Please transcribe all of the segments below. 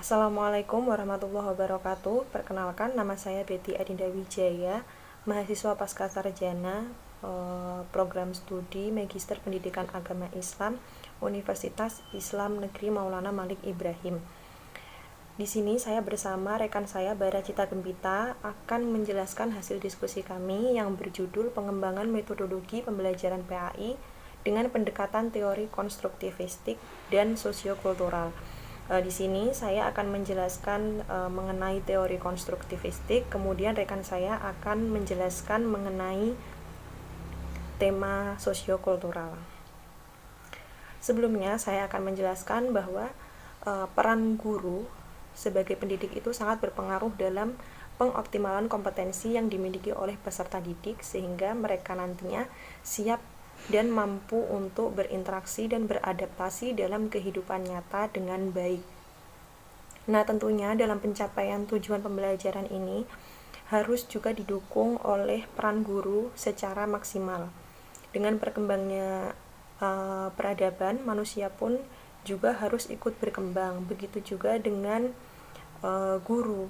Assalamualaikum warahmatullahi wabarakatuh. Perkenalkan, nama saya Betty Adinda Wijaya, mahasiswa Pascasarjana program studi Magister Pendidikan Agama Islam Universitas Islam Negeri Maulana Malik Ibrahim. Di sini saya bersama rekan saya Bara Cita Gempita akan menjelaskan hasil diskusi kami yang berjudul Pengembangan Metodologi Pembelajaran PAI dengan pendekatan teori konstruktivistik dan sosiokultural. Di sini saya akan menjelaskan mengenai teori konstruktivistik, kemudian rekan saya akan menjelaskan mengenai tema sosiokultural. Sebelumnya saya akan menjelaskan bahwa peran guru sebagai pendidik itu sangat berpengaruh dalam pengoptimalan kompetensi yang dimiliki oleh peserta didik sehingga mereka nantinya siap dan mampu untuk berinteraksi dan beradaptasi dalam kehidupan nyata dengan baik. Nah, tentunya dalam pencapaian tujuan pembelajaran ini harus juga didukung oleh peran guru secara maksimal. Dengan berkembangnya peradaban, manusia pun juga harus ikut berkembang. Begitu juga dengan guru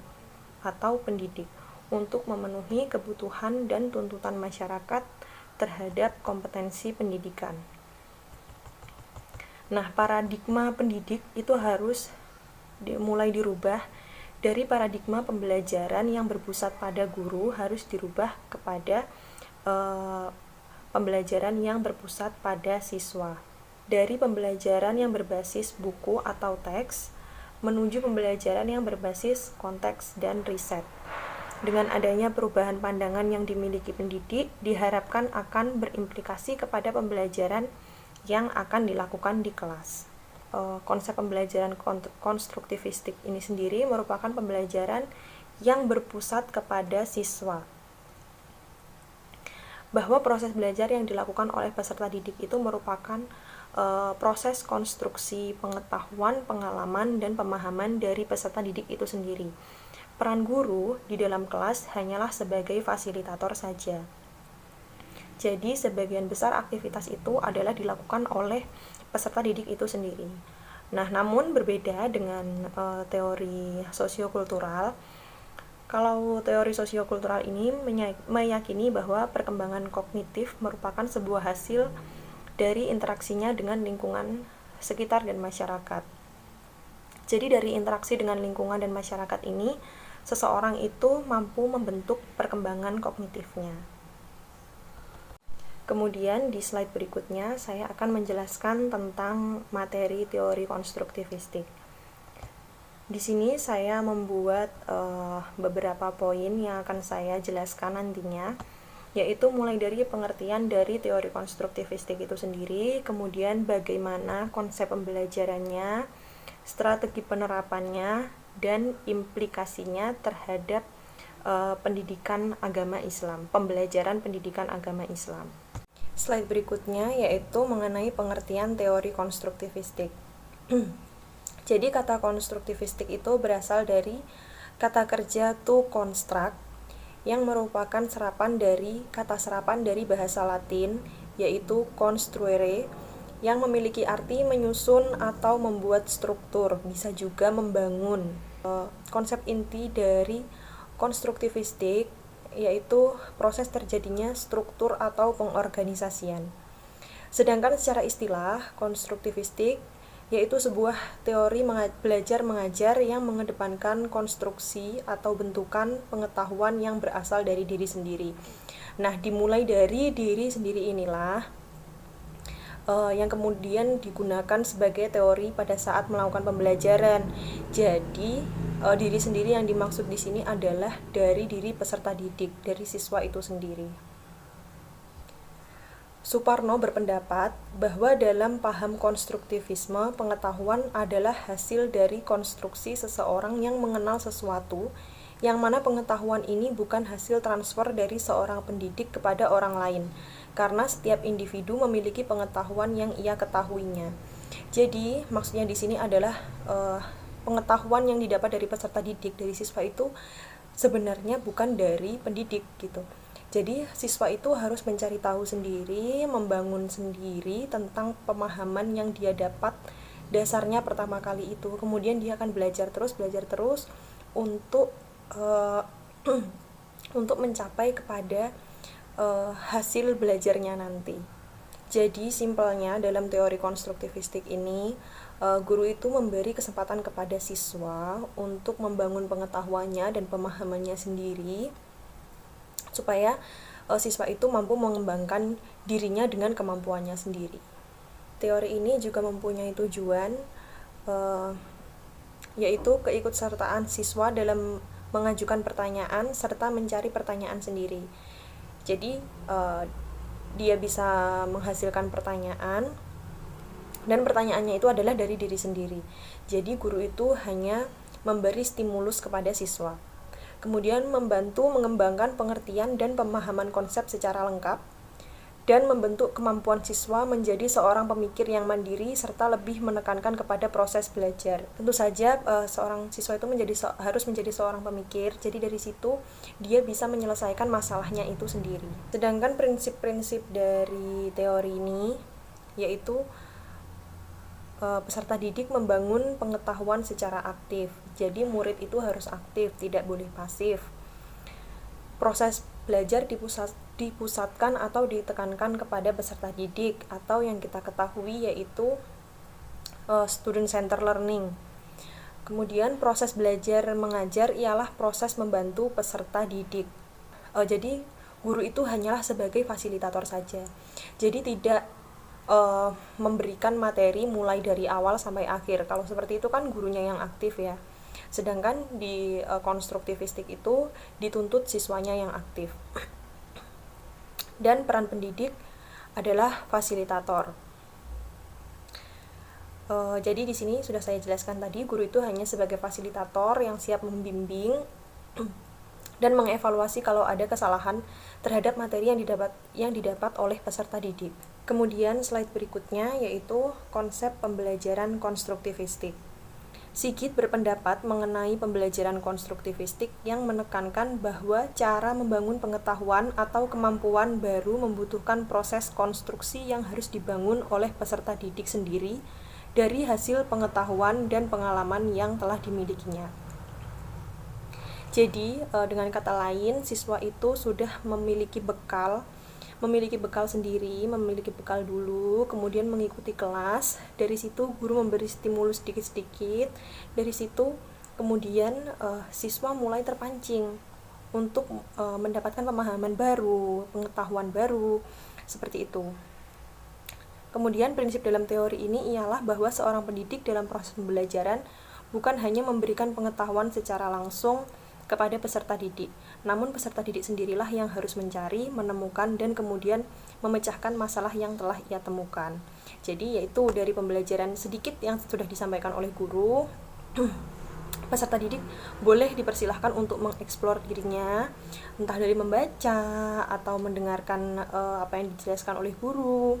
atau pendidik untuk memenuhi kebutuhan dan tuntutan masyarakat terhadap kompetensi pendidikan. Nah, paradigma pendidik itu harus mulai dirubah dari paradigma pembelajaran yang berpusat pada guru, harus dirubah kepada pembelajaran yang berpusat pada siswa. Dari pembelajaran yang berbasis buku atau teks menuju pembelajaran yang berbasis konteks dan riset. Dengan adanya perubahan pandangan yang dimiliki pendidik, diharapkan akan berimplikasi kepada pembelajaran yang akan dilakukan di kelas. Konsep pembelajaran konstruktivistik ini sendiri merupakan pembelajaran yang berpusat kepada siswa. Bahwa proses belajar yang dilakukan oleh peserta didik itu merupakan proses konstruksi pengetahuan, pengalaman, dan pemahaman dari peserta didik itu sendiri. Peran guru di dalam kelas hanyalah sebagai fasilitator saja. Jadi, sebagian besar aktivitas itu adalah dilakukan oleh peserta didik itu sendiri. Nah, namun berbeda dengan teori sosiokultural. Kalau teori sosiokultural ini meyakini bahwa perkembangan kognitif merupakan sebuah hasil dari interaksinya dengan lingkungan sekitar dan masyarakat. Jadi dari interaksi dengan lingkungan dan masyarakat ini, seseorang itu mampu membentuk perkembangan kognitifnya. Kemudian di slide berikutnya saya akan menjelaskan tentang materi teori konstruktivistik. Di sini saya membuat beberapa poin yang akan saya jelaskan nantinya, yaitu mulai dari pengertian dari teori konstruktivistik itu sendiri, kemudian bagaimana konsep pembelajarannya, strategi penerapannya, dan implikasinya terhadap pendidikan agama Islam, pembelajaran pendidikan agama Islam. Slide berikutnya yaitu mengenai pengertian teori konstruktivistik. Jadi kata konstruktivistik itu berasal dari kata kerja to construct yang merupakan kata serapan dari bahasa Latin yaitu construere yang memiliki arti menyusun atau membuat struktur, bisa juga membangun. Konsep inti dari konstruktivistik yaitu proses terjadinya struktur atau pengorganisasian. Sedangkan secara istilah, konstruktivistik yaitu sebuah teori belajar mengajar yang mengedepankan konstruksi atau bentukan pengetahuan yang berasal dari diri sendiri. Nah, dimulai dari diri sendiri inilah yang kemudian digunakan sebagai teori pada saat melakukan pembelajaran. Jadi, diri sendiri yang dimaksud di sini adalah dari diri peserta didik, dari siswa itu sendiri. Suparno berpendapat bahwa dalam paham konstruktivisme, pengetahuan adalah hasil dari konstruksi seseorang yang mengenal sesuatu, yang mana pengetahuan ini bukan hasil transfer dari seorang pendidik kepada orang lain, karena setiap individu memiliki pengetahuan yang ia ketahuinya. Jadi, maksudnya di sini adalah pengetahuan yang didapat dari peserta didik, dari siswa itu sebenarnya bukan dari pendidik gitu. Jadi siswa itu harus mencari tahu sendiri, membangun sendiri tentang pemahaman yang dia dapat dasarnya pertama kali itu. Kemudian dia akan belajar terus untuk untuk mencapai kepada hasil belajarnya nanti. Jadi simpelnya dalam teori konstruktivistik ini, guru itu memberi kesempatan kepada siswa untuk membangun pengetahuannya dan pemahamannya sendiri, supaya siswa itu mampu mengembangkan dirinya dengan kemampuannya sendiri. Teori ini juga mempunyai tujuan, yaitu keikutsertaan siswa dalam mengajukan pertanyaan serta mencari pertanyaan sendiri. Jadi dia bisa menghasilkan pertanyaan, dan pertanyaannya itu adalah dari diri sendiri. Jadi guru itu hanya memberi stimulus kepada siswa, kemudian membantu mengembangkan pengertian dan pemahaman konsep secara lengkap, dan membentuk kemampuan siswa menjadi seorang pemikir yang mandiri serta lebih menekankan kepada proses belajar. Tentu saja seorang siswa itu harus menjadi seorang pemikir, jadi dari situ dia bisa menyelesaikan masalahnya itu sendiri. Sedangkan prinsip-prinsip dari teori ini yaitu peserta didik membangun pengetahuan secara aktif. Jadi murid itu harus aktif, tidak boleh pasif. Proses belajar dipusatkan atau ditekankan kepada peserta didik, atau yang kita ketahui yaitu student center learning. Kemudian proses belajar mengajar ialah proses membantu peserta didik. Jadi guru itu hanyalah sebagai fasilitator saja. Jadi tidak memberikan materi mulai dari awal sampai akhir. Kalau seperti itu kan gurunya yang aktif ya. Sedangkan di konstruktivistik itu dituntut siswanya yang aktif. Dan peran pendidik adalah fasilitator. Jadi di sini sudah saya jelaskan tadi, guru itu hanya sebagai fasilitator yang siap membimbing dan mengevaluasi kalau ada kesalahan terhadap materi yang didapat oleh peserta didik. Kemudian slide berikutnya yaitu konsep pembelajaran konstruktivistik. Sigit berpendapat mengenai pembelajaran konstruktivistik yang menekankan bahwa cara membangun pengetahuan atau kemampuan baru membutuhkan proses konstruksi yang harus dibangun oleh peserta didik sendiri dari hasil pengetahuan dan pengalaman yang telah dimilikinya. Jadi, dengan kata lain, siswa itu sudah memiliki bekal sendiri, memiliki bekal dulu, kemudian mengikuti kelas. Dari situ guru memberi stimulus sedikit-sedikit. Dari situ kemudian siswa mulai terpancing untuk mendapatkan pemahaman baru, pengetahuan baru, seperti itu. Kemudian prinsip dalam teori ini ialah bahwa seorang pendidik dalam proses pembelajaran bukan hanya memberikan pengetahuan secara langsung kepada peserta didik, namun peserta didik sendirilah yang harus mencari, menemukan, dan kemudian memecahkan masalah yang telah ia temukan. Jadi yaitu dari pembelajaran sedikit yang sudah disampaikan oleh guru, peserta didik boleh dipersilahkan untuk mengeksplor dirinya, entah dari membaca atau mendengarkan apa yang dijelaskan oleh guru.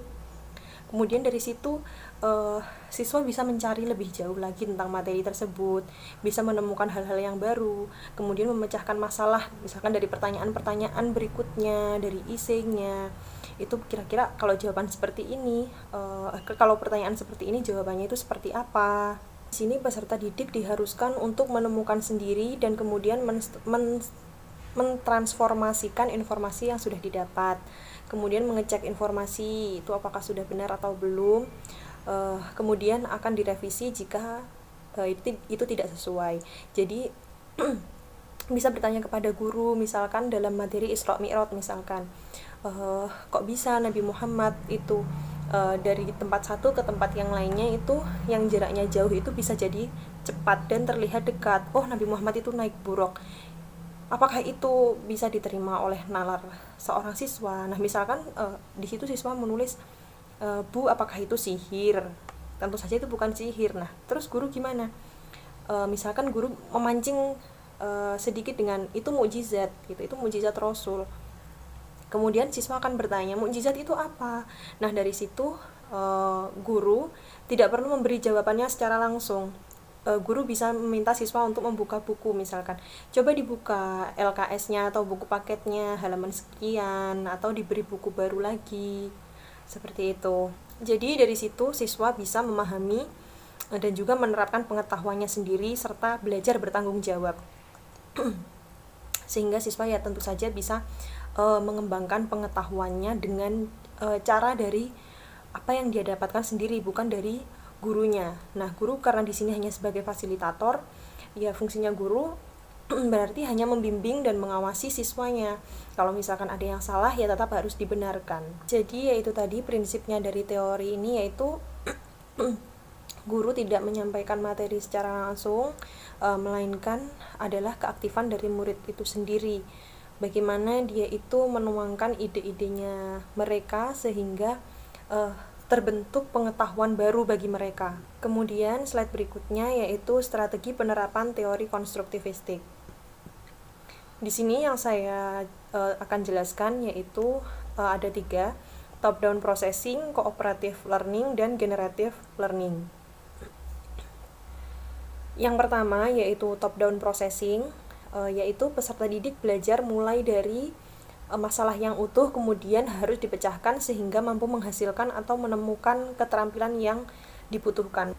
Kemudian dari situ siswa bisa mencari lebih jauh lagi tentang materi tersebut, bisa menemukan hal-hal yang baru, kemudian memecahkan masalah, misalkan dari pertanyaan-pertanyaan berikutnya, dari esainya. Itu kira-kira kalau jawaban seperti ini, kalau pertanyaan seperti ini jawabannya itu seperti apa. Di sini peserta didik diharuskan untuk menemukan sendiri dan kemudian mentransformasikan informasi yang sudah didapat, kemudian mengecek informasi itu apakah sudah benar atau belum, kemudian akan direvisi jika itu tidak sesuai. Jadi bisa bertanya kepada guru, misalkan dalam materi Isra Mi'raj misalkan, kok bisa Nabi Muhammad itu dari tempat satu ke tempat yang lainnya itu yang jaraknya jauh itu bisa jadi cepat dan terlihat dekat. Oh, Nabi Muhammad itu naik buruk. Apakah itu bisa diterima oleh nalar seorang siswa? Nah, misalkan di situ siswa menulis, Bu, apakah itu sihir? Tentu saja itu bukan sihir. Nah, terus guru gimana? Misalkan guru memancing sedikit dengan itu mukjizat, gitu. Itu mukjizat Rasul. Kemudian siswa akan bertanya, mukjizat itu apa? Nah, dari situ guru tidak perlu memberi jawabannya secara langsung. Guru bisa meminta siswa untuk membuka buku, misalkan coba dibuka LKS-nya atau buku paketnya halaman sekian, atau diberi buku baru lagi, seperti itu. Jadi dari situ siswa bisa memahami dan juga menerapkan pengetahuannya sendiri serta belajar bertanggung jawab. Sehingga siswa ya tentu saja bisa mengembangkan pengetahuannya dengan cara dari apa yang dia dapatkan sendiri, bukan dari gurunya. Nah, guru karena di sini hanya sebagai fasilitator, ya fungsinya guru berarti hanya membimbing dan mengawasi siswanya. Kalau misalkan ada yang salah ya tetap harus dibenarkan. Jadi yaitu tadi prinsipnya dari teori ini, yaitu guru tidak menyampaikan materi secara langsung, melainkan adalah keaktifan dari murid itu sendiri. Bagaimana dia itu menuangkan ide-idenya mereka sehingga terbentuk pengetahuan baru bagi mereka. Kemudian slide berikutnya yaitu strategi penerapan teori konstruktivistik. Di sini yang saya akan jelaskan yaitu ada 3, top-down processing, cooperative learning, dan generative learning. Yang pertama yaitu top-down processing, yaitu peserta didik belajar mulai dari masalah yang utuh kemudian harus dipecahkan sehingga mampu menghasilkan atau menemukan keterampilan yang dibutuhkan.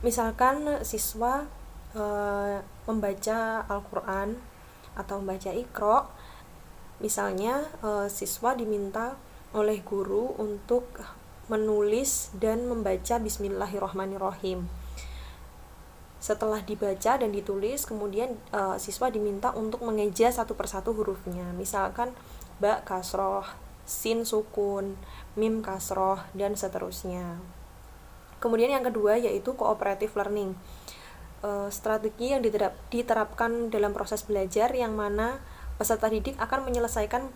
Misalkan siswa membaca Al-Quran atau membaca Iqra, misalnya siswa diminta oleh guru untuk menulis dan membaca Bismillahirrahmanirrahim. Setelah dibaca dan ditulis, kemudian siswa diminta untuk mengeja satu persatu hurufnya. Misalkan ba kasroh, sin sukun, mim kasroh, dan seterusnya. Kemudian yang kedua yaitu cooperative learning. Strategi yang diterapkan dalam proses belajar yang mana peserta didik akan menyelesaikan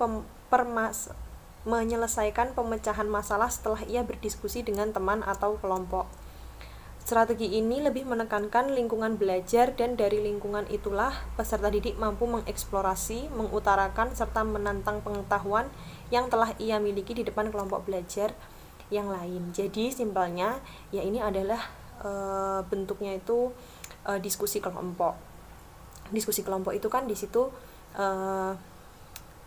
pemecahan masalah setelah ia berdiskusi dengan teman atau kelompok. Strategi ini lebih menekankan lingkungan belajar dan dari lingkungan itulah peserta didik mampu mengeksplorasi, mengutarakan, serta menantang pengetahuan yang telah ia miliki di depan kelompok belajar yang lain. Jadi simpelnya ya ini adalah bentuknya itu diskusi kelompok. Diskusi kelompok itu kan di situ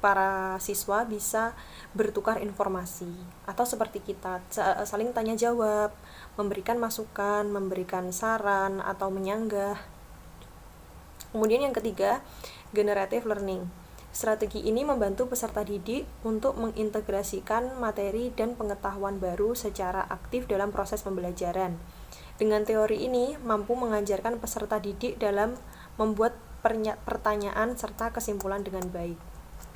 para siswa bisa bertukar informasi atau seperti kita saling tanya jawab, memberikan masukan, memberikan saran atau menyanggah. Kemudian yang ketiga, generative learning. Strategi ini membantu peserta didik untuk mengintegrasikan materi dan pengetahuan baru secara aktif dalam proses pembelajaran. Dengan teori ini mampu mengajarkan peserta didik dalam membuat pertanyaan serta kesimpulan dengan baik.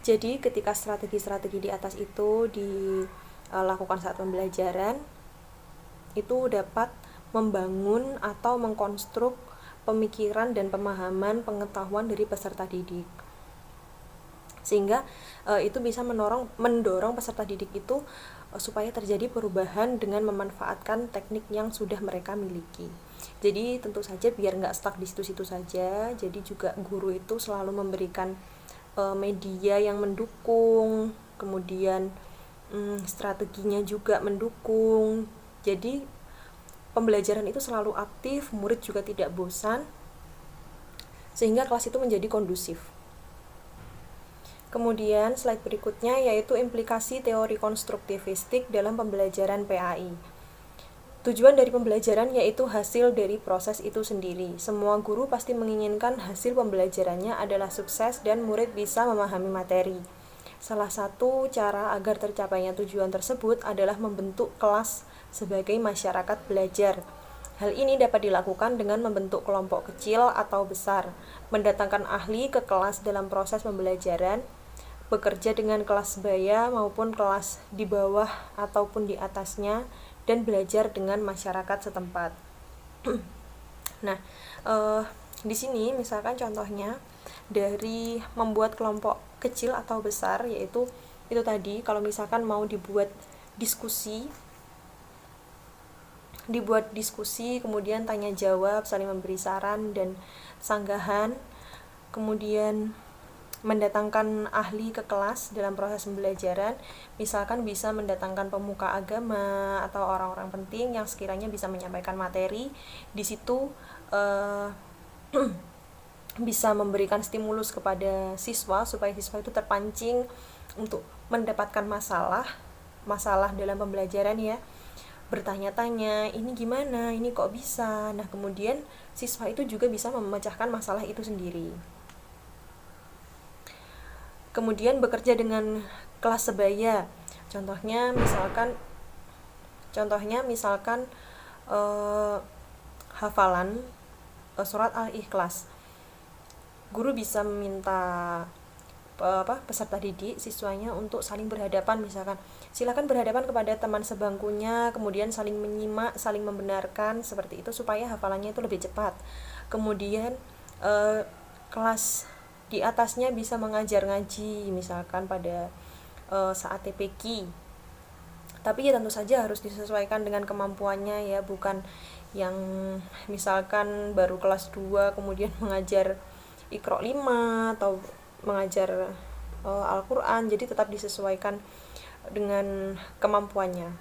Jadi ketika strategi-strategi di atas itu dilakukan saat pembelajaran, itu dapat membangun atau mengkonstruk pemikiran dan pemahaman pengetahuan dari peserta didik. Sehingga itu bisa mendorong peserta didik itu supaya terjadi perubahan dengan memanfaatkan teknik yang sudah mereka miliki. Jadi tentu saja biar nggak stuck di situ-situ saja, jadi juga guru itu selalu memberikan media yang mendukung, kemudian strateginya juga mendukung. Jadi pembelajaran itu selalu aktif, murid juga tidak bosan, sehingga kelas itu menjadi kondusif. Kemudian slide berikutnya yaitu implikasi teori konstruktivistik dalam pembelajaran PAI. Tujuan dari pembelajaran yaitu hasil dari proses itu sendiri. Semua guru pasti menginginkan hasil pembelajarannya adalah sukses dan murid bisa memahami materi. Salah satu cara agar tercapainya tujuan tersebut adalah membentuk kelas sebagai masyarakat belajar. Hal ini dapat dilakukan dengan membentuk kelompok kecil atau besar, mendatangkan ahli ke kelas dalam proses pembelajaran, bekerja dengan kelas sebaya maupun kelas di bawah ataupun di atasnya, dan belajar dengan masyarakat setempat. Nah, di sini misalkan contohnya dari membuat kelompok kecil atau besar, yaitu itu tadi kalau misalkan mau dibuat diskusi, kemudian tanya jawab, saling memberi saran dan sanggahan, kemudian mendatangkan ahli ke kelas dalam proses pembelajaran, misalkan bisa mendatangkan pemuka agama atau orang-orang penting yang sekiranya bisa menyampaikan materi. Di situ bisa memberikan stimulus kepada siswa supaya siswa itu terpancing untuk mendapatkan masalah dalam pembelajaran ya, bertanya-tanya, ini gimana, ini kok bisa. Nah, kemudian siswa itu juga bisa memecahkan masalah itu sendiri. Kemudian bekerja dengan kelas sebaya. Contohnya misalkan hafalan surat Al-Ikhlas. Guru bisa meminta peserta didik siswanya untuk saling berhadapan, misalkan silakan berhadapan kepada teman sebangkunya, kemudian saling menyimak, saling membenarkan, seperti itu supaya hafalannya itu lebih cepat. Kemudian kelas di atasnya bisa mengajar ngaji, misalkan pada saat TPQ, tapi ya tentu saja harus disesuaikan dengan kemampuannya ya, bukan yang misalkan baru kelas 2 kemudian mengajar Iqra 5 atau mengajar Al-Quran, jadi tetap disesuaikan dengan kemampuannya.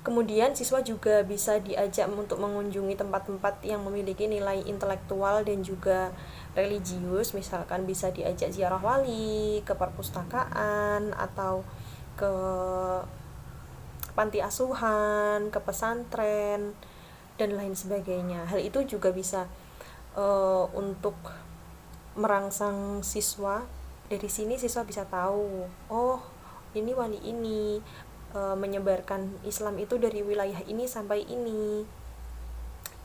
Kemudian siswa juga bisa diajak untuk mengunjungi tempat-tempat yang memiliki nilai intelektual dan juga religius, misalkan bisa diajak ziarah wali, ke perpustakaan, atau ke panti asuhan, ke pesantren, dan lain sebagainya. Hal itu juga bisa untuk merangsang siswa. Dari sini siswa bisa tahu, oh ini wali ini menyebarkan Islam itu dari wilayah ini sampai ini.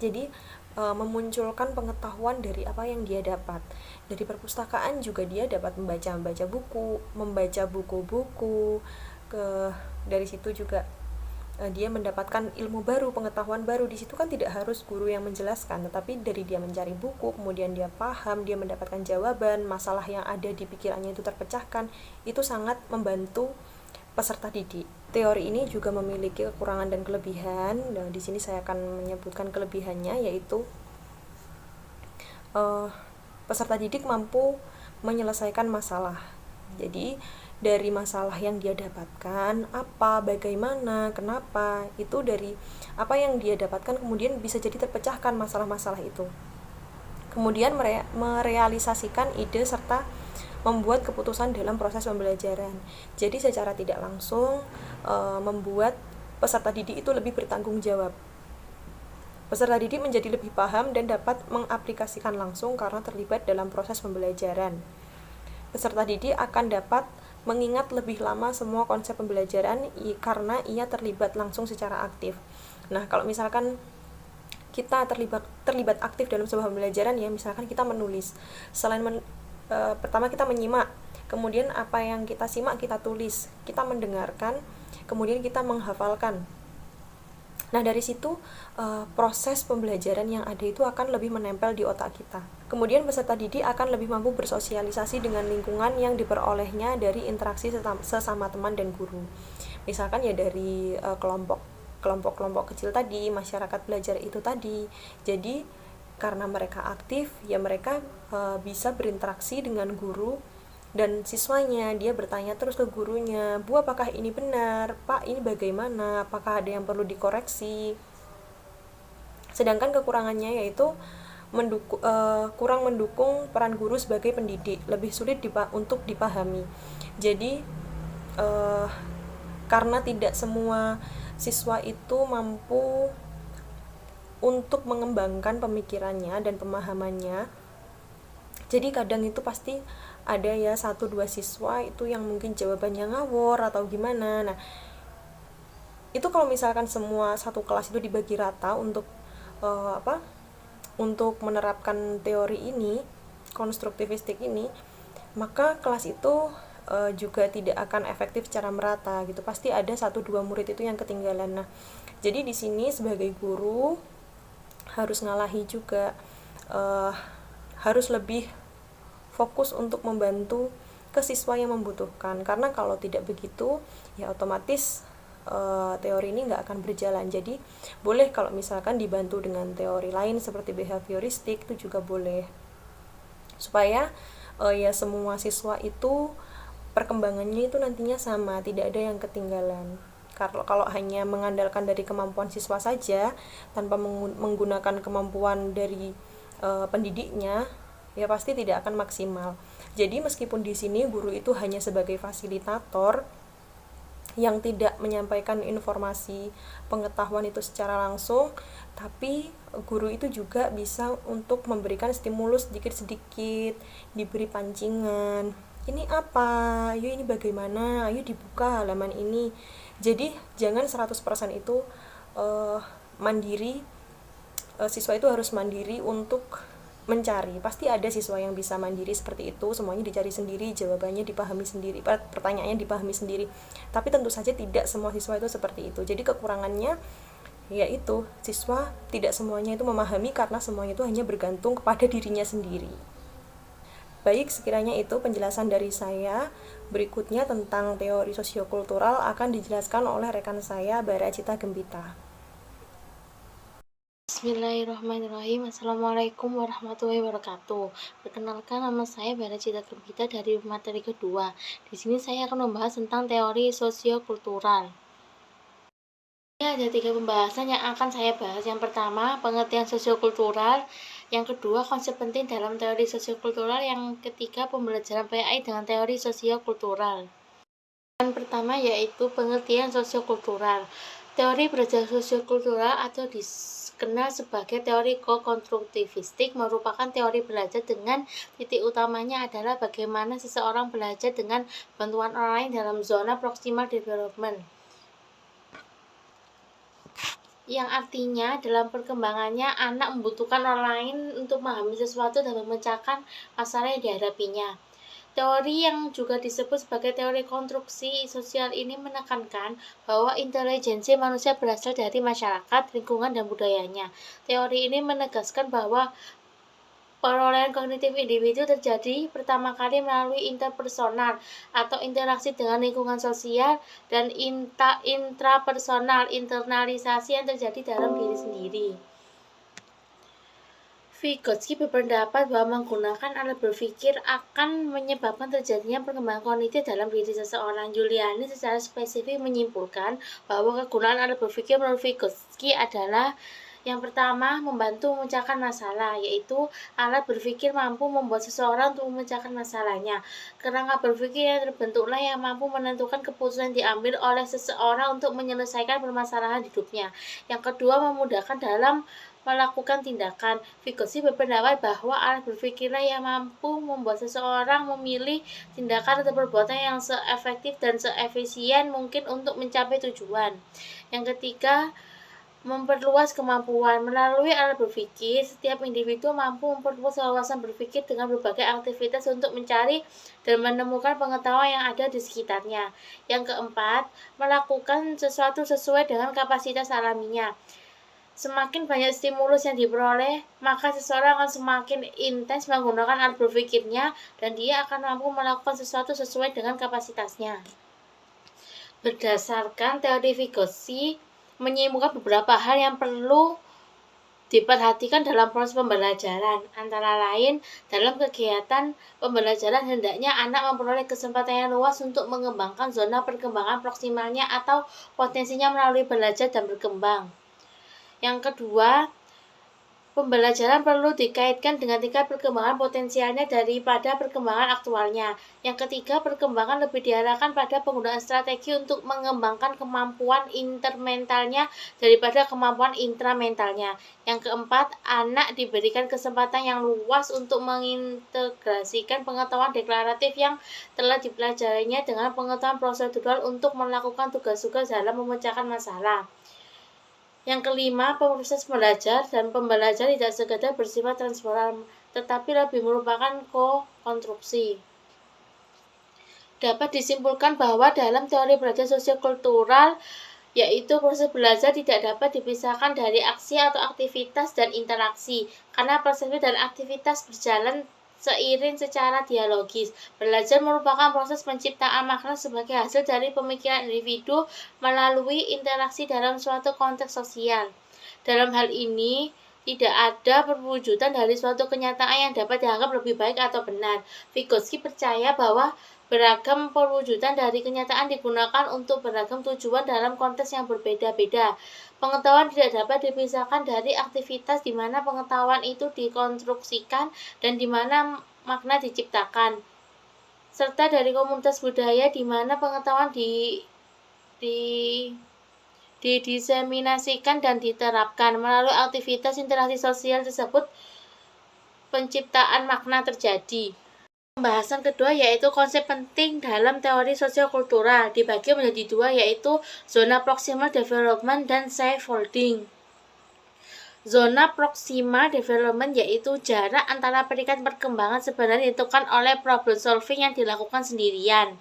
Jadi memunculkan pengetahuan dari apa yang dia dapat. Dari perpustakaan juga dia dapat membaca buku-buku. Dari situ juga dia mendapatkan ilmu baru, pengetahuan baru. Di situ kan tidak harus guru yang menjelaskan, tetapi dari dia mencari buku, kemudian dia paham, dia mendapatkan jawaban, masalah yang ada di pikirannya itu terpecahkan. Itu sangat membantu peserta didik. Teori ini juga memiliki kekurangan dan kelebihan. Nah, di sini saya akan menyebutkan kelebihannya, yaitu peserta didik mampu menyelesaikan masalah. Jadi dari masalah yang dia dapatkan, apa, bagaimana, kenapa, itu dari apa yang dia dapatkan kemudian bisa jadi terpecahkan masalah-masalah itu. Kemudian merealisasikan ide serta membuat keputusan dalam proses pembelajaran. Jadi secara tidak langsung membuat peserta didik itu lebih bertanggung jawab. Peserta didik menjadi lebih paham dan dapat mengaplikasikan langsung karena terlibat dalam proses pembelajaran. Peserta didik akan dapat mengingat lebih lama semua konsep pembelajaran karena ia terlibat langsung secara aktif. Nah, kalau misalkan kita terlibat aktif dalam sebuah pembelajaran ya, misalkan kita menulis, selain pertama kita menyimak, kemudian apa yang kita simak kita tulis, kita mendengarkan, kemudian kita menghafalkan. Nah, dari situ proses pembelajaran yang ada itu akan lebih menempel di otak kita. Kemudian peserta didik akan lebih mampu bersosialisasi dengan lingkungan yang diperolehnya dari interaksi sesama teman dan guru. Misalkan ya dari kelompok kecil tadi, masyarakat belajar itu tadi. Jadi karena mereka aktif, ya mereka bisa berinteraksi dengan guru dan siswanya. Dia bertanya terus ke gurunya, Bu, apakah ini benar? Pak, ini bagaimana? Apakah ada yang perlu dikoreksi? Sedangkan kekurangannya yaitu kurang mendukung peran guru sebagai pendidik, lebih sulit untuk dipahami. Jadi karena tidak semua siswa itu mampu untuk mengembangkan pemikirannya dan pemahamannya, jadi kadang itu pasti ada ya 1-2 siswa itu yang mungkin jawabannya ngawur atau gimana. Nah, itu kalau misalkan semua satu kelas itu dibagi rata untuk untuk menerapkan teori ini, konstruktivistik ini, maka kelas itu juga tidak akan efektif secara merata gitu. Pasti ada 1-2 murid itu yang ketinggalan. Nah, jadi di sini sebagai guru harus ngalahi juga, harus lebih fokus untuk membantu ke siswa yang membutuhkan. Karena kalau tidak begitu, ya otomatis teori ini nggak akan berjalan. Jadi boleh kalau misalkan dibantu dengan teori lain seperti behavioristik, itu juga boleh, supaya ya semua siswa itu perkembangannya itu nantinya sama, tidak ada yang ketinggalan. Kalau hanya mengandalkan dari kemampuan siswa saja tanpa menggunakan kemampuan dari pendidiknya, ya pasti tidak akan maksimal. Jadi meskipun di sini guru itu hanya sebagai fasilitator yang tidak menyampaikan informasi pengetahuan itu secara langsung, tapi guru itu juga bisa untuk memberikan stimulus sedikit-sedikit, diberi pancingan. Ini apa? Ayo ini bagaimana? Ayo dibuka halaman ini. Jadi jangan 100% itu mandiri. Siswa itu harus mandiri untuk mencari. Pasti ada siswa yang bisa mandiri seperti itu, semuanya dicari sendiri, jawabannya dipahami sendiri, pertanyaannya dipahami sendiri. Tapi tentu saja tidak semua siswa itu seperti itu. Jadi kekurangannya yaitu siswa tidak semuanya itu memahami karena semuanya itu hanya bergantung kepada dirinya sendiri. Baik, sekiranya itu penjelasan dari saya. Berikutnya tentang teori sosiokultural akan dijelaskan oleh rekan saya, Bara Cita Gembita. Bismillahirrahmanirrahim. Assalamualaikum warahmatullahi wabarakatuh. Perkenalkan, nama saya Bara Cita Gembita dari materi kedua. Di sini saya akan membahas tentang teori sosiokultural. Ini ada 3 pembahasan yang akan saya bahas. Yang pertama, pengertian sosiokultural. Yang kedua, konsep penting dalam teori sosiokultural. Yang ketiga, pembelajaran PAI dengan teori sosiokultural. Yang pertama yaitu pengertian sosiokultural. Teori belajar sosiokultural atau dikenal sebagai teori ko-konstruktivistik merupakan teori belajar dengan titik utamanya adalah bagaimana seseorang belajar dengan bantuan orang lain dalam zona proximal development. Yang artinya dalam perkembangannya anak membutuhkan orang lain untuk memahami sesuatu dan memecahkan masalah yang dihadapinya. Teori yang juga disebut sebagai teori konstruksi sosial ini menekankan bahwa intelijensi manusia berasal dari masyarakat, lingkungan, dan budayanya. Teori ini menegaskan bahwa perolehan kognitif individu terjadi pertama kali melalui interpersonal atau interaksi dengan lingkungan sosial dan intrapersonal, internalisasi yang terjadi dalam diri sendiri. Vygotsky berpendapat bahwa menggunakan alat berpikir akan menyebabkan terjadinya perkembangan kognitif dalam diri seseorang. Juliani secara spesifik menyimpulkan bahwa kegunaan alat berpikir menurut Vygotsky adalah yang pertama, membantu memecahkan masalah, yaitu alat berpikir mampu membuat seseorang untuk memecahkan masalahnya. Kerangka berpikir yang terbentuklah yang mampu menentukan keputusan diambil oleh seseorang untuk menyelesaikan permasalahan hidupnya. Yang kedua, memudahkan dalam melakukan tindakan. Vygotsky berpendapat bahwa alat berpikirlah yang mampu membuat seseorang memilih tindakan atau perbuatan yang seefektif dan seefisien mungkin untuk mencapai tujuan. Yang ketiga, memperluas kemampuan. Melalui alat berpikir, setiap individu mampu memperluas wawasan berpikir dengan berbagai aktivitas untuk mencari dan menemukan pengetahuan yang ada di sekitarnya. Yang keempat, melakukan sesuatu sesuai dengan kapasitas alaminya. Semakin banyak stimulus yang diperoleh, maka seseorang akan semakin intens menggunakan alat berpikirnya dan dia akan mampu melakukan sesuatu sesuai dengan kapasitasnya. Berdasarkan teori Vygotsky, menyimpulkan beberapa hal yang perlu diperhatikan dalam proses pembelajaran. Antara lain, dalam kegiatan pembelajaran hendaknya anak memperoleh kesempatan yang luas untuk mengembangkan zona perkembangan proksimalnya atau potensinya melalui belajar dan berkembang. Yang kedua, pembelajaran perlu dikaitkan dengan tingkat perkembangan potensialnya daripada perkembangan aktualnya. Yang ketiga, perkembangan lebih diarahkan pada penggunaan strategi untuk mengembangkan kemampuan intermentalnya daripada kemampuan intramentalnya. Yang keempat, anak diberikan kesempatan yang luas untuk mengintegrasikan pengetahuan deklaratif yang telah dipelajarinya dengan pengetahuan prosedural untuk melakukan tugas-tugas dalam memecahkan masalah. Yang kelima, proses belajar dan pembelajaran tidak sekedar bersifat transferal, tetapi lebih merupakan ko-konstruksi. Dapat disimpulkan bahwa dalam teori belajar sosiokultural, yaitu proses belajar tidak dapat dipisahkan dari aksi atau aktivitas dan interaksi, karena proses dan aktivitas berjalan seiring secara dialogis. Belajar merupakan proses penciptaan makna sebagai hasil dari pemikiran individu melalui interaksi dalam suatu konteks sosial. Dalam hal ini, tidak ada perwujudan dari suatu kenyataan yang dapat dianggap lebih baik atau benar. Vygotsky percaya bahwa beragam perwujudan dari kenyataan digunakan untuk beragam tujuan dalam konteks yang berbeda-beda. Pengetahuan tidak dapat dipisahkan dari aktivitas di mana pengetahuan itu dikonstruksikan dan di mana makna diciptakan, serta dari komunitas budaya di mana pengetahuan didiseminasikan dan diterapkan. Melalui aktivitas interaksi sosial tersebut, penciptaan makna terjadi. Pembahasan kedua yaitu konsep penting dalam teori sosiokultural, dibagi menjadi dua yaitu zona proximal development dan scaffolding. Zona proximal development yaitu jarak antara peringkat perkembangan sebenarnya ditentukan oleh problem solving yang dilakukan sendirian.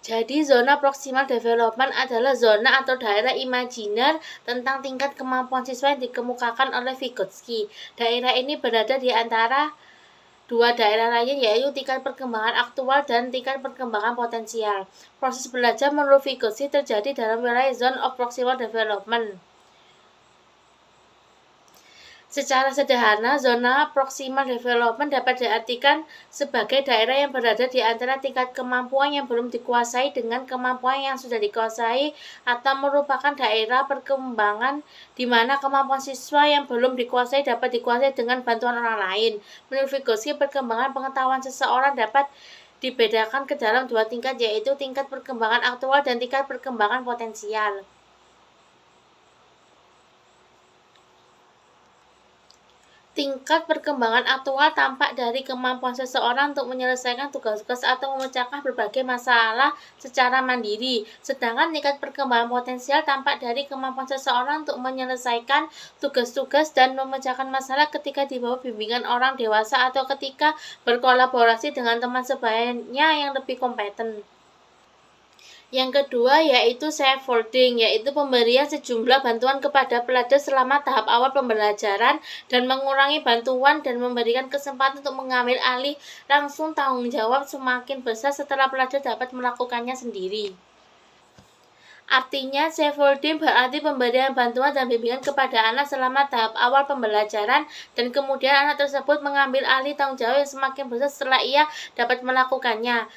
Jadi, zona proximal development adalah zona atau daerah imajiner tentang tingkat kemampuan siswa yang dikemukakan oleh Vygotsky. Daerah ini berada di antara dua daerah lain yaitu tingkat perkembangan aktual dan tingkat perkembangan potensial. Proses belajar menurut Vygotsky terjadi dalam wilayah zone of proximal development. Secara sederhana, zona proximal development dapat diartikan sebagai daerah yang berada di antara tingkat kemampuan yang belum dikuasai dengan kemampuan yang sudah dikuasai, atau merupakan daerah perkembangan di mana kemampuan siswa yang belum dikuasai dapat dikuasai dengan bantuan orang lain. Menurut Vygotsky, perkembangan pengetahuan seseorang dapat dibedakan ke dalam dua tingkat, yaitu tingkat perkembangan aktual dan tingkat perkembangan potensial. Tingkat perkembangan aktual tampak dari kemampuan seseorang untuk menyelesaikan tugas-tugas atau memecahkan berbagai masalah secara mandiri. Sedangkan tingkat perkembangan potensial tampak dari kemampuan seseorang untuk menyelesaikan tugas-tugas dan memecahkan masalah ketika di bawah bimbingan orang dewasa atau ketika berkolaborasi dengan teman sebayanya yang lebih kompeten. Yang kedua yaitu scaffolding, yaitu pemberian sejumlah bantuan kepada pelajar selama tahap awal pembelajaran dan mengurangi bantuan dan memberikan kesempatan untuk mengambil alih langsung tanggung jawab semakin besar setelah pelajar dapat melakukannya sendiri. Artinya, scaffolding berarti pemberian bantuan dan bimbingan kepada anak selama tahap awal pembelajaran dan kemudian anak tersebut mengambil alih tanggung jawab yang semakin besar setelah ia dapat melakukannya.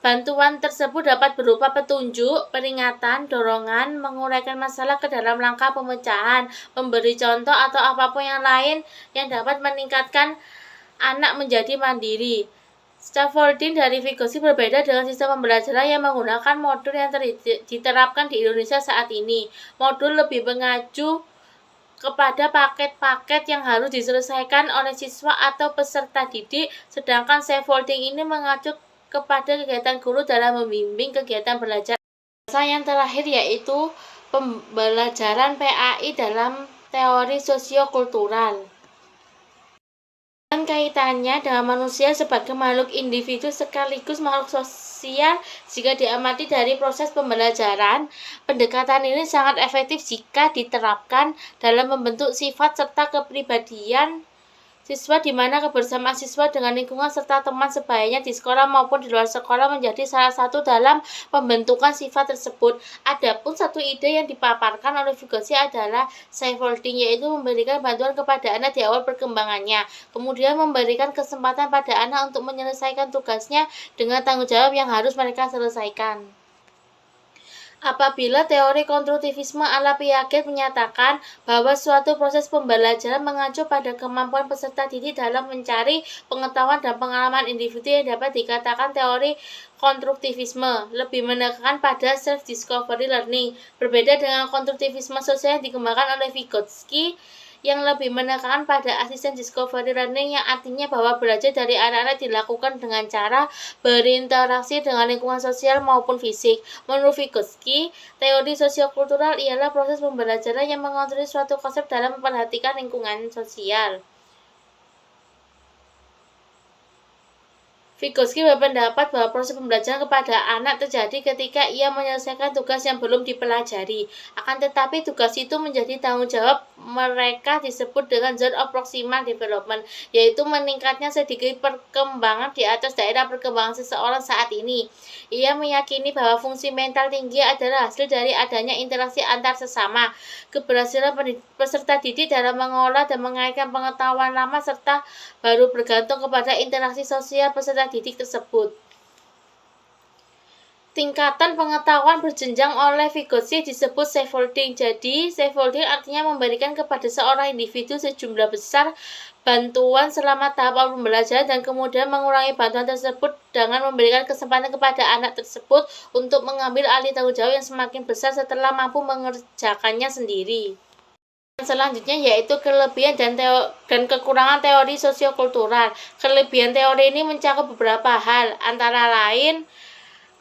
Bantuan tersebut dapat berupa petunjuk, peringatan, dorongan, menguraikan masalah ke dalam langkah pemecahan, memberi contoh atau apapun yang lain yang dapat meningkatkan anak menjadi mandiri. Scaffolding dari Vygotsky berbeda dengan sistem pembelajaran yang menggunakan modul yang diterapkan di Indonesia saat ini. Modul lebih mengacu kepada paket-paket yang harus diselesaikan oleh siswa atau peserta didik, sedangkan scaffolding ini mengacu kepada kegiatan guru dalam membimbing kegiatan belajar. Yang terakhir yaitu pembelajaran PAI dalam teori sosiokultural. Dan kaitannya dengan manusia sebagai makhluk individu sekaligus makhluk sosial jika diamati dari proses pembelajaran, pendekatan ini sangat efektif jika diterapkan dalam membentuk sifat serta kepribadian siswa, di mana kebersamaan siswa dengan lingkungan serta teman sebayanya di sekolah maupun di luar sekolah menjadi salah satu dalam pembentukan sifat tersebut. Adapun satu ide yang dipaparkan oleh Vygotsky adalah scaffolding, yaitu memberikan bantuan kepada anak di awal perkembangannya, kemudian memberikan kesempatan pada anak untuk menyelesaikan tugasnya dengan tanggung jawab yang harus mereka selesaikan. Apabila teori konstruktivisme ala Piaget menyatakan bahwa suatu proses pembelajaran mengacu pada kemampuan peserta didik dalam mencari pengetahuan dan pengalaman individu, yang dapat dikatakan teori konstruktivisme lebih menekankan pada self-discovery learning. Berbeda dengan konstruktivisme sosial yang dikembangkan oleh Vygotsky, yang lebih menekankan pada asisten discovery learning, yang artinya bahwa belajar dari anak-anak dilakukan dengan cara berinteraksi dengan lingkungan sosial maupun fisik. Menurut Vygotsky, teori sosiokultural ialah proses pembelajaran yang mengonstruksi suatu konsep dalam memperhatikan lingkungan sosial. Vygotsky berpendapat bahwa proses pembelajaran kepada anak terjadi ketika ia menyelesaikan tugas yang belum dipelajari. Akan tetapi tugas itu menjadi tanggung jawab mereka, disebut dengan zone of proximal development, yaitu meningkatnya sedikit perkembangan di atas daerah perkembangan seseorang saat ini. Ia meyakini bahwa fungsi mental tinggi adalah hasil dari adanya interaksi antar sesama. Keberhasilan peserta didik dalam mengolah dan mengaitkan pengetahuan lama serta baru bergantung kepada interaksi sosial peserta didik tersebut. Tingkatan pengetahuan berjenjang oleh Vygotsky disebut scaffolding. Jadi, scaffolding artinya memberikan kepada seorang individu sejumlah besar bantuan selama tahap pembelajaran dan kemudian mengurangi bantuan tersebut dengan memberikan kesempatan kepada anak tersebut untuk mengambil alih tanggung jawab yang semakin besar setelah mampu mengerjakannya sendiri. Selanjutnya yaitu kelebihan dan kekurangan teori sosiokultural. Kelebihan teori ini mencakup beberapa hal, antara lain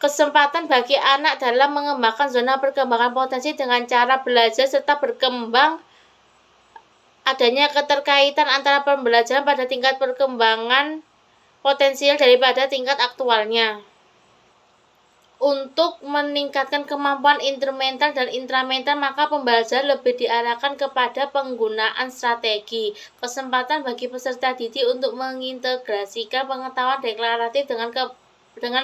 kesempatan bagi anak dalam mengembangkan zona perkembangan potensi dengan cara belajar serta berkembang, adanya keterkaitan antara pembelajaran pada tingkat perkembangan potensial daripada tingkat aktualnya. Untuk meningkatkan kemampuan intermental dan intramental, maka pembelajaran lebih diarahkan kepada penggunaan strategi. Kesempatan bagi peserta didik untuk mengintegrasikan pengetahuan deklaratif dengan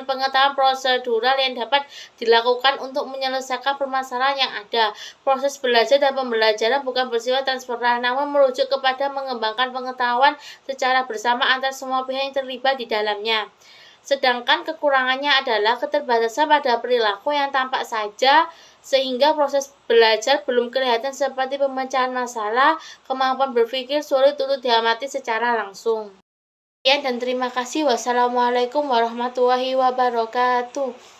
pengetahuan prosedural yang dapat dilakukan untuk menyelesaikan permasalahan yang ada. Proses belajar dan pembelajaran bukan bersifat transversal, namun merujuk kepada mengembangkan pengetahuan secara bersama antar semua pihak yang terlibat di dalamnya. Sedangkan kekurangannya adalah keterbatasan pada perilaku yang tampak saja, sehingga proses belajar belum kelihatan seperti pemecahan masalah, kemampuan berpikir sulit untuk diamati secara langsung. Sekian dan terima kasih. Wassalamualaikum warahmatullahi wabarakatuh.